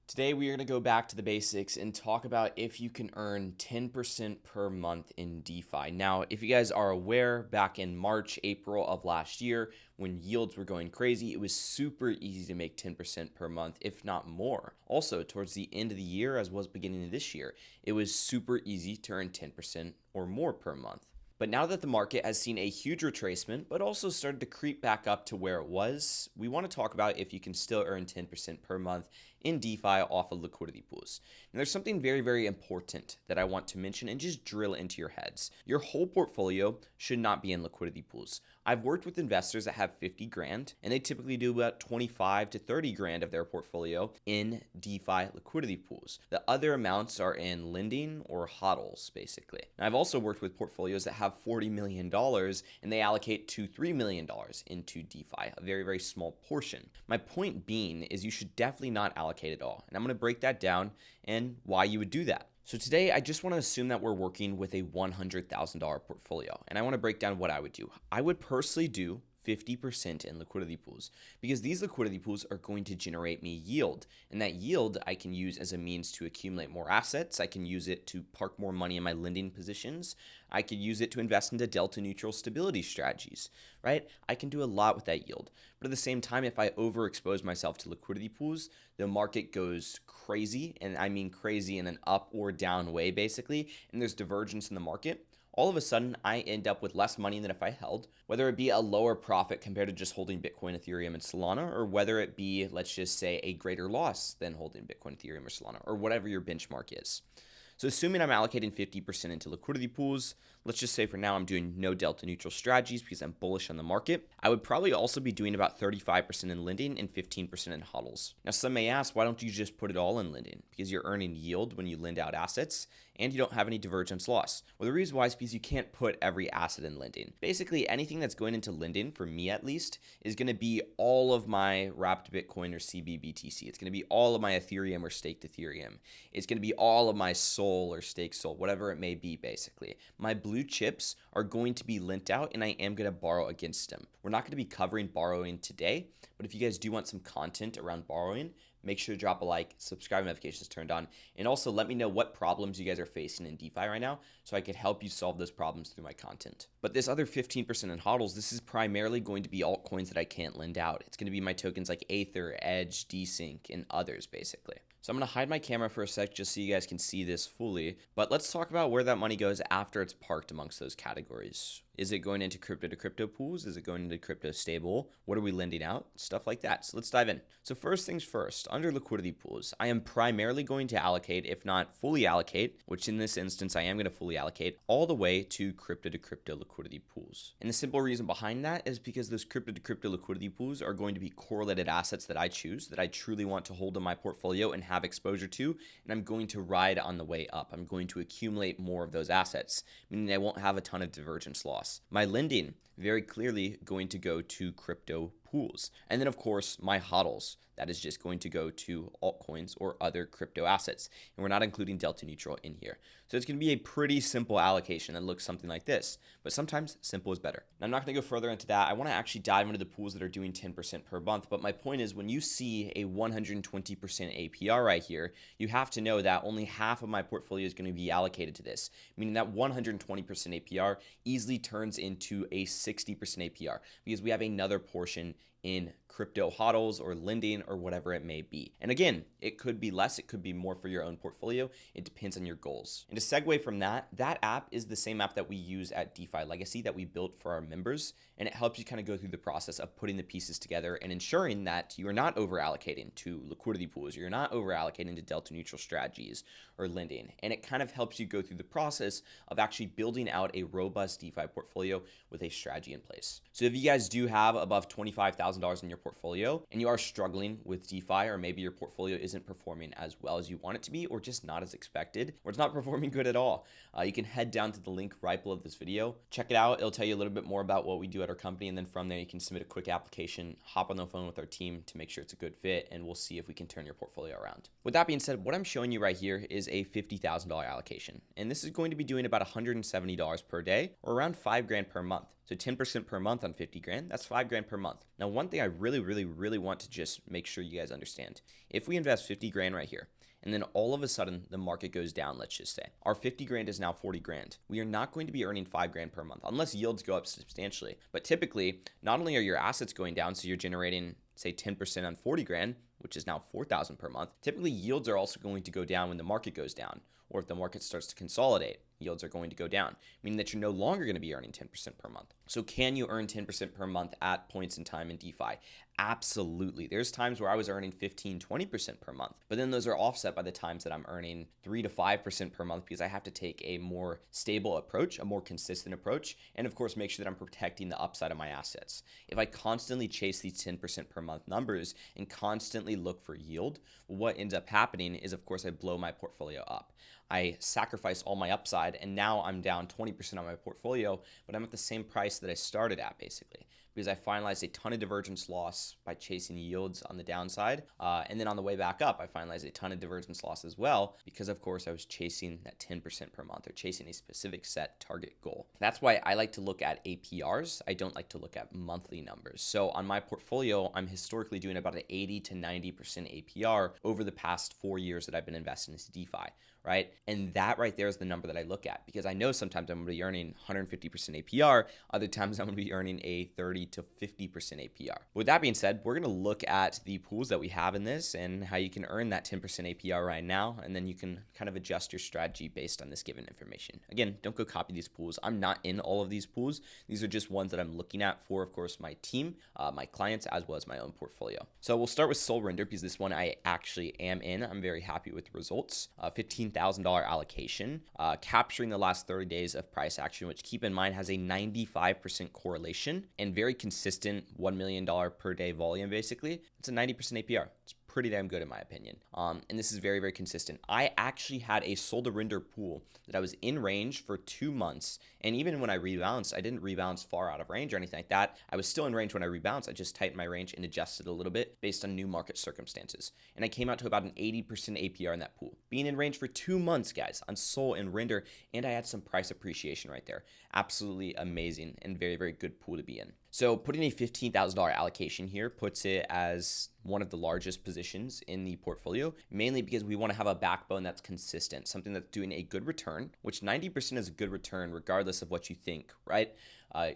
Today, we are going to go back to the basics and talk about if you can earn 10% per month in DeFi. Now, if you guys are aware, back in March, April of last year, when yields were going crazy, it was super easy to make 10% per month, if not more. Also, towards the end of the year, as well as beginning of this year, it was super easy to earn 10% or more per month. But now that the market has seen a huge retracement, but also started to creep back up to where it was, we want to talk about if you can still earn 10% per month in DeFi off of liquidity pools. And there's something very, very important that I want to mention and just drill into your heads. Your whole portfolio should not be in liquidity pools. I've worked with investors that have 50 grand, and they typically do about 25 to 30 grand of their portfolio in DeFi liquidity pools. The other amounts are in lending or hodls, basically. And I've also worked with portfolios that have $40 million, and they allocate $2, $3 million into DeFi, a very, very small portion. My point being is you should definitely not allocate at all. And I'm going to break that down and why you would do that. So today, I just want to assume that we're working with a $100,000 portfolio, and I want to break down what I would do. I would personally do 50% in liquidity pools because these liquidity pools are going to generate me yield, and that yield I can use as a means to accumulate more assets. I can use it to park more money in my lending positions. I could use it to invest into delta neutral stability strategies, right? I can do a lot with that yield. But at the same time, if I overexpose myself to liquidity pools, the market goes crazy, and I mean crazy in an up or down way, basically, and there's divergence in the market. All of a sudden, I end up with less money than if I held, whether it be a lower profit compared to just holding Bitcoin, Ethereum, and Solana, or whether it be, let's just say, a greater loss than holding Bitcoin, Ethereum, or Solana, or whatever your benchmark is. So assuming I'm allocating 50% into liquidity pools, let's just say for now I'm doing no delta neutral strategies because I'm bullish on the market. I would probably also be doing about 35% in lending and 15% in hodls. Now some may ask, why don't you just put it all in lending? Because you're earning yield when you lend out assets and you don't have any divergence loss. Well, the reason why is because you can't put every asset in lending. Basically, anything that's going into lending, for me at least, is going to be all of my wrapped Bitcoin or CBBTC. It's going to be all of my Ethereum or staked Ethereum. It's going to be all of my Sol or staked Sol, whatever it may be, basically. My blue chips are going to be lent out, and I am going to borrow against them. We're not going to be covering borrowing today, but if you guys do want some content around borrowing, make sure to drop a like, subscribe, notifications turned on, and also let me know what problems you guys are facing in DeFi right now so I could help you solve those problems through my content. But this other 15% in hodls, this is primarily going to be altcoins that I can't lend out. It's going to be my tokens like Aether, Edge, Desync, and others, basically. So I'm going to hide my camera for a sec just so you guys can see this fully. But let's talk about where that money goes after it's parked amongst those categories. Is it going into crypto to crypto pools? Is it going into crypto stable? What are we lending out? Stuff like that. So let's dive in. So first things first, under liquidity pools, I am primarily going to allocate, if not fully allocate, which in this instance I am going to fully allocate, all the way to crypto liquidity pools. And the simple reason behind that is because those crypto to crypto liquidity pools are going to be correlated assets that I choose, that I truly want to hold in my portfolio and have exposure to, and I'm going to ride on the way up. I'm going to accumulate more of those assets, meaning I won't have a ton of divergence loss. My lending, very clearly going to go to crypto pools. And then of course, my hodls, that is just going to go to altcoins or other crypto assets. And we're not including delta neutral in here. So it's going to be a pretty simple allocation that looks something like this, but sometimes simple is better. Now, I'm not going to go further into that. I want to actually dive into the pools that are doing 10% per month. But my point is, when you see a 120% APR right here, you have to know that only half of my portfolio is going to be allocated to this, meaning that 120% APR easily turns into a 60% APR because we have another portion in crypto hodls or lending or whatever it may be. And again, it could be less, it could be more for your own portfolio. It depends on your goals. And to segue from that, that app is the same app that we use at DeFi Legacy that we built for our members. And it helps you kind of go through the process of putting the pieces together and ensuring that you are not over allocating to liquidity pools, or you're not over allocating to delta neutral strategies or lending. And it kind of helps you go through the process of actually building out a robust DeFi portfolio with a strategy in place. So if you guys do have above $25,000 in your portfolio and you are struggling with DeFi, or maybe your portfolio isn't performing as well as you want it to be, or just not as expected, or it's not performing good at all, you can head down to the link right below this video. Check it out. It'll tell you a little bit more about what we do at our company. And then from there, you can submit a quick application, hop on the phone with our team to make sure it's a good fit, and we'll see if we can turn your portfolio around. With that being said, what I'm showing you right here is a $50,000 allocation. And this is going to be doing about $170 per day, or around $5 grand per month. So 10% per month on 50 grand, that's $5 grand per month. Now, one thing I really want to just make sure you guys understand, if we invest 50 grand right here, and then all of a sudden the market goes down, let's just say our 50 grand is now 40 grand. We are not going to be earning 5 grand per month unless yields go up substantially. But typically, not only are your assets going down, so you're generating say 10% on 40 grand, which is now 4,000 per month. Typically, yields are also going to go down when the market goes down, or if the market starts to consolidate, yields are going to go down, meaning that you're no longer going to be earning 10% per month. So can you earn 10% per month at points in time in DeFi? Absolutely. There's times where I was earning 15, 20% per month, but then those are offset by the times that I'm earning 3 to 5% per month because I have to take a more stable approach, a more consistent approach, and of course, make sure that I'm protecting the upside of my assets. If I constantly chase these 10% per month numbers and constantly look for yield, what ends up happening is, of course, I blow my portfolio up. I sacrifice all my upside, and now I'm down 20% on my portfolio, but I'm at the same price that I started at, basically, because I finalized a ton of divergence loss by chasing yields on the downside. And then on the way back up, I finalized a ton of divergence loss as well, because of course I was chasing that 10% per month or chasing a specific set target goal. That's why I like to look at APRs. I don't like to look at monthly numbers. So on my portfolio, I'm historically doing about an 80 to 90% APR over the past 4 years that I've been investing into DeFi. Right? And that right there is the number that I look at, because I know sometimes I'm going to be earning 150% APR. Other times I'm going to be earning a 30 to 50% APR. With that being said, we're going to look at the pools that we have in this and how you can earn that 10% APR right now. And then you can kind of adjust your strategy based on this given information. Again, don't go copy these pools. I'm not in all of these pools. These are just ones that I'm looking at for, of course, my team, my clients, as well as my own portfolio. So we'll start with Soul Render because this one I actually am in. I'm very happy with the results. $15,000 allocation, capturing the last 30 days of price action, which keep in mind has a 95% correlation and very consistent $1 million per day volume. Basically, it's a 90% APR. It's pretty damn good in my opinion. And this is very, very consistent. I actually had a sold to render pool that I was in range for 2 months. And even when I rebalanced, I didn't rebalance far out of range or anything like that. I was still in range when I rebalanced. I just tightened my range and adjusted a little bit based on new market circumstances. And I came out to about an 80% APR in that pool. Being in range for 2 months, guys, on Sol and Render, and I had some price appreciation right there. Absolutely amazing and very, very good pool to be in. So putting a $15,000 allocation here puts it as one of the largest positions in the portfolio, mainly because we want to have a backbone that's consistent, something that's doing a good return, which 90% is a good return regardless of what you think, right?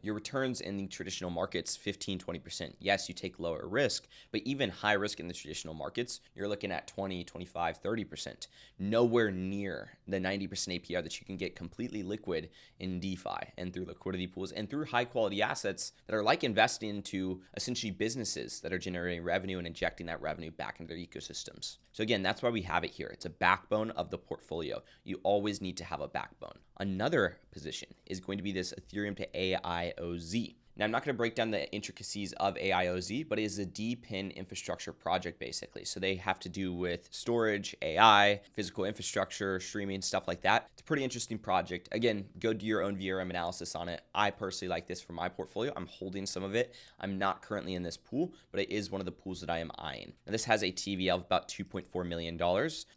Your returns in the traditional markets, 15, 20%. Yes, you take lower risk, but even high risk in the traditional markets, you're looking at 20, 25, 30%. Nowhere near the 90% APR that you can get completely liquid in DeFi and through liquidity pools and through high quality assets that are like investing into essentially businesses that are generating revenue and injecting that revenue back into their ecosystems. So again, that's why we have it here. It's a backbone of the portfolio. You always need to have a backbone. Another position is going to be this Ethereum to AIOZ. Now, I'm not going to break down the intricacies of AIOZ, but it is a DePIN infrastructure project, basically. So they have to do with storage, AI, physical infrastructure, streaming, stuff like that. It's a pretty interesting project. Again, go do your own VRM analysis on it. I personally like this for my portfolio. I'm holding some of it. I'm not currently in this pool, but it is one of the pools that I am eyeing. Now, this has a TVL of about $2.4 million.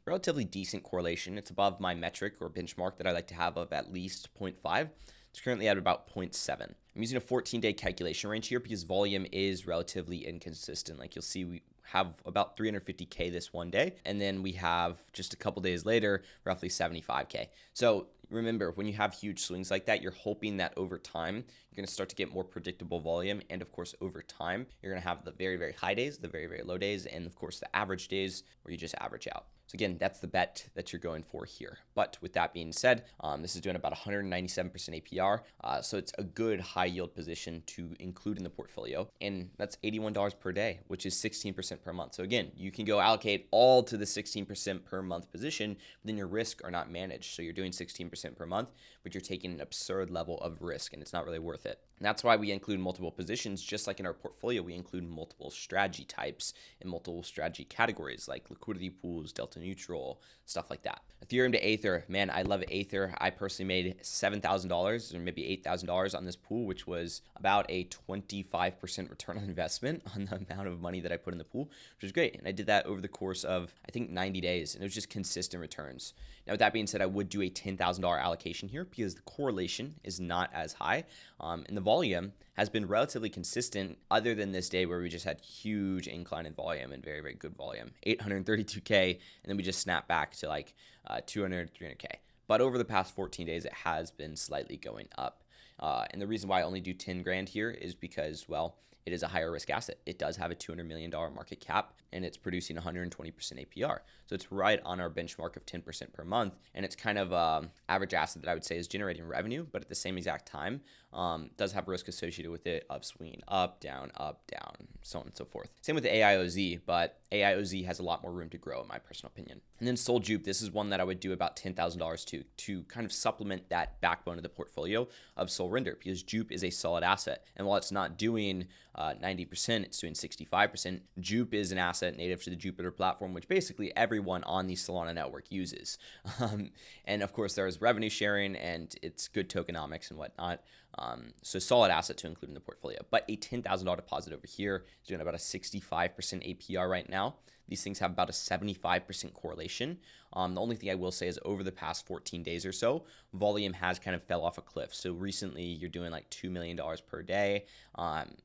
Relatively decent correlation. It's above my metric or benchmark that I like to have of at least 0.5. It's currently at about 0.7. I'm using a 14-day calculation range here because volume is relatively inconsistent. Like you'll see, we have about 350K this one day, and then we have just a couple days later, roughly 75K. So remember, when you have huge swings like that, you're hoping that over time, you're going to start to get more predictable volume. And of course, over time, you're going to have the very, very high days, the very, very low days, and of course, the average days where you just average out. So again, that's the bet that you're going for here. But with that being said, this is doing about 197% APR. So it's a good high yield position to include in the portfolio. And that's $81 per day, which is 16% per month. So again, you can go allocate all to the 16% per month position, but then your risks are not managed. So you're doing 16% per month, but you're taking an absurd level of risk and it's not really worth it. And that's why we include multiple positions. Just like in our portfolio, we include multiple strategy types and multiple strategy categories like liquidity pools, delta neutral, stuff like that. Ethereum to Aether, man, I love Aether. I personally made $7,000 or maybe $8,000 on this pool, which was about a 25% return on investment on the amount of money that I put in the pool, which was great. And I did that over the course of, I think, 90 days, and it was just consistent returns. Now, with that being said, I would do a $10,000 allocation here because the correlation is not as high, and the volume has been relatively consistent other than this day where we just had huge incline in volume and very, very good volume, 832K, and then we just snapped back to like 200, 300K. But over the past 14 days, it has been slightly going up. And the reason why I only do 10 grand here is because, well, it is a higher risk asset. It does have a $200 million market cap, and it's producing 120% APR. So it's right on our benchmark of 10% per month. And it's kind of average asset that I would say is generating revenue, but at the same exact time, does have risk associated with it of swinging up, down, so on and so forth. Same with the AIOZ, but AIOZ has a lot more room to grow in my personal opinion. And then Sol Jupe, this is one that I would do about $10,000 to kind of supplement that backbone of the portfolio of Sol Render, because Jupe is a solid asset. And while it's not doing 90%, it's doing 65%. Jupe is an asset native to the Jupiter platform, which basically everyone on the Solana network uses. And of course, there's revenue sharing and it's good tokenomics and whatnot. So solid asset to include in the portfolio. But a $10,000 deposit over here is doing about a 65% APR right now. These things have about a 75% correlation. The only thing I will say is over the past 14 days or so, volume has kind of fell off a cliff. So recently you're doing like $2 million per day.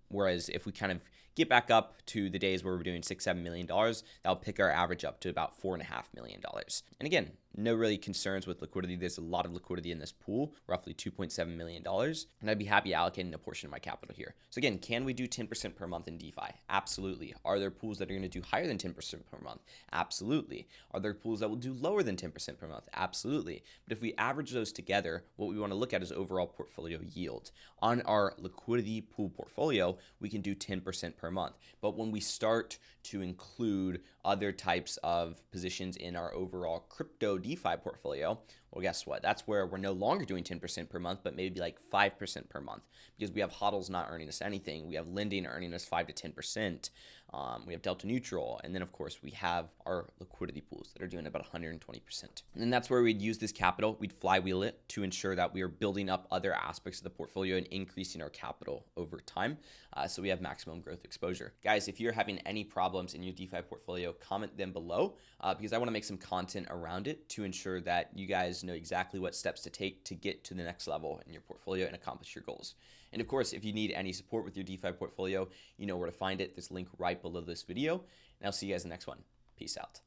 Whereas if we kind of get back up to the days where we're doing $6-7 million, that'll pick our average up to about $4.5 million. And again, no really concerns with liquidity. There's a lot of liquidity in this pool, roughly $2.7 million. And I'd be happy allocating a portion of my capital here. So again, can we do 10% per month in DeFi? Absolutely. Are there pools that are going to do higher than 10% per month? Absolutely. Are there pools that will do lower than 10% per month? Absolutely. But if we average those together, what we want to look at is overall portfolio yield. On our liquidity pool portfolio, we can do 10% per month. But when we start to include other types of positions in our overall crypto DeFi portfolio, well, guess what? That's where we're no longer doing 10% per month, but maybe like 5% per month, because we have HODLs not earning us anything. We have lending earning us 5 to 10%. We have delta neutral. And then, of course, we have our liquidity pools that are doing about 120%. And then that's where we'd use this capital. We'd flywheel it to ensure that we are building up other aspects of the portfolio and increasing our capital over time. So we have maximum growth exposure. Guys, if you're having any problems in your DeFi portfolio, comment them below because I want to make some content around it to ensure that you guys know exactly what steps to take to get to the next level in your portfolio and accomplish your goals. And of course, if you need any support with your DeFi portfolio, you know where to find it. There's a link right below this video. And I'll see you guys in the next one. Peace out.